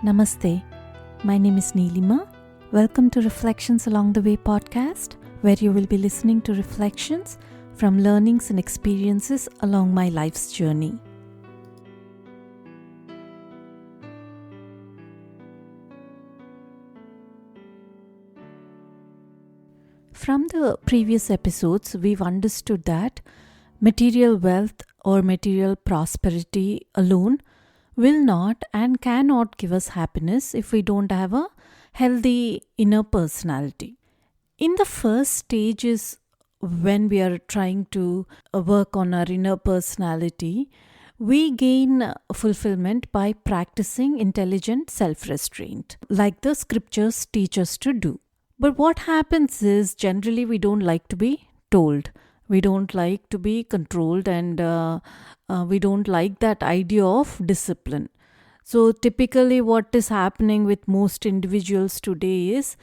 Namaste. My name is Neelima. Welcome to Reflections Along the Way podcast, where you will be listening to reflections from learnings and experiences along my life's journey. From the previous episodes, we've understood that material wealth or material prosperity alone will not and cannot give us happiness if we don't have a healthy inner personality. In the first stages, when we are trying to work on our inner personality, we gain fulfillment by practicing intelligent self-restraint, like the scriptures teach us to do. But what happens is generally we don't like to be told. We don't like to be controlled and we don't like that idea of discipline. So typically what is happening with most individuals today is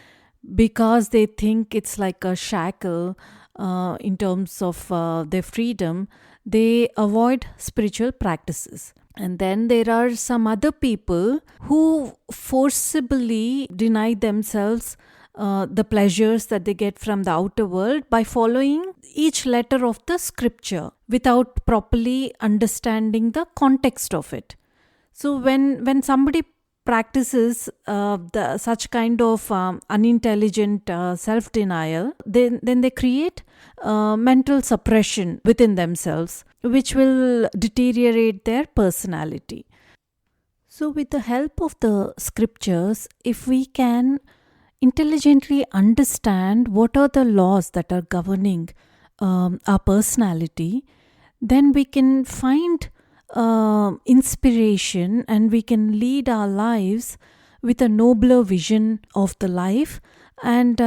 because they think it's like a shackle in terms of their freedom, they avoid spiritual practices. And then there are some other people who forcibly deny themselves the pleasures that they get from the outer world by following each letter of the scripture without properly understanding the context of it. So when somebody practices such kind of unintelligent self-denial, then they create mental suppression within themselves, which will deteriorate their personality. So with the help of the scriptures, if we can intelligently understand what are the laws that are governing our personality, then we can find inspiration and we can lead our lives with a nobler vision of the life, and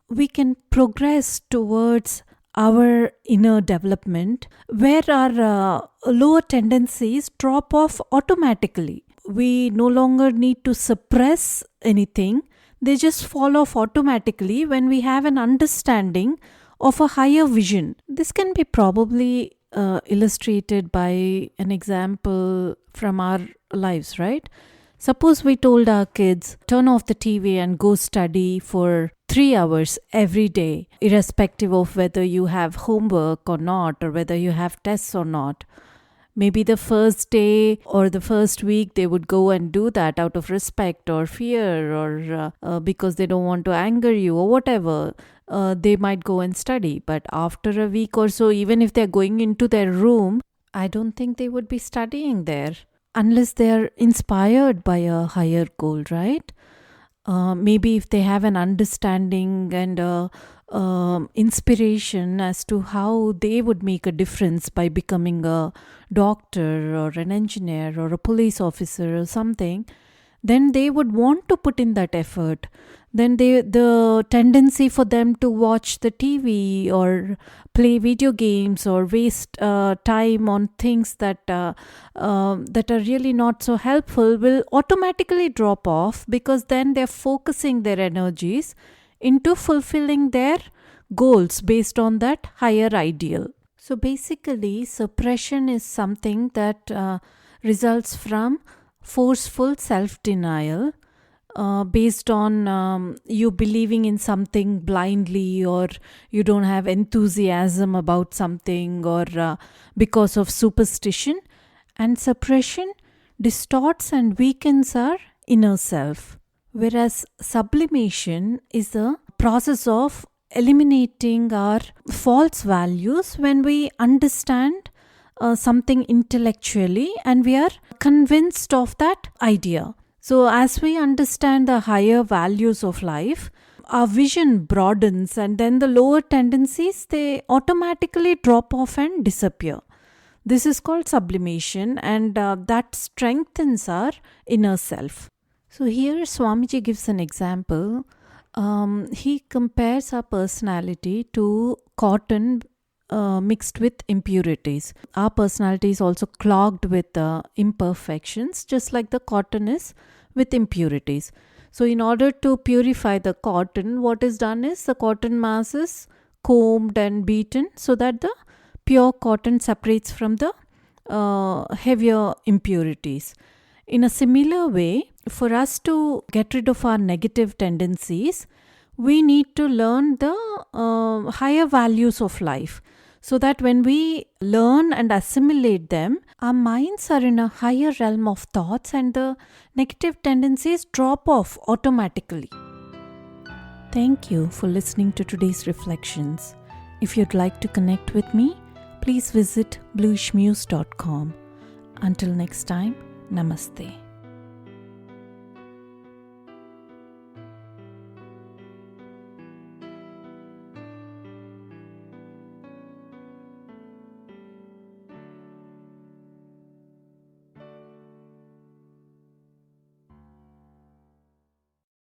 we can progress towards our inner development where our lower tendencies drop off automatically. We no longer need to suppress anything. They just fall off automatically when we have an understanding of a higher vision. This can be probably illustrated by an example from our lives, right? Suppose we told our kids, turn off the TV and go study for 3 hours every day, irrespective of whether you have homework or not, or whether you have tests or not. Maybe the first day or the first week they would go and do that out of respect or fear or because they don't want to anger you or whatever. They might go and study. But after a week or so, even if they're going into their room, I don't think they would be studying there unless they're inspired by a higher goal, right? Maybe if they have an understanding and inspiration as to how they would make a difference by becoming a doctor or an engineer or a police officer or something, then they would want to put in that effort. Then the tendency for them to watch the TV or play video games or waste time on things that are really not so helpful will automatically drop off, because then they're focusing their energies into fulfilling their goals based on that higher ideal. So basically, suppression is something that results from forceful self-denial based on you believing in something blindly, or you don't have enthusiasm about something, or because of superstition. And suppression distorts and weakens our inner self. Whereas sublimation is the process of eliminating our false values when we understand something intellectually and we are convinced of that idea. So as we understand the higher values of life, our vision broadens, and then the lower tendencies, they automatically drop off and disappear. This is called sublimation, and that strengthens our inner self. So here Swamiji gives an example. He compares our personality to cotton mixed with impurities. Our personality is also clogged with imperfections, just like the cotton is with impurities. So in order to purify the cotton, what is done is the cotton mass is combed and beaten so that the pure cotton separates from the heavier impurities. In a similar way, for us to get rid of our negative tendencies, we need to learn the higher values of life, so that when we learn and assimilate them, our minds are in a higher realm of thoughts and the negative tendencies drop off automatically. Thank you for listening to today's reflections. If you'd like to connect with me, please visit bluishmuse.com. Until next time, namaste.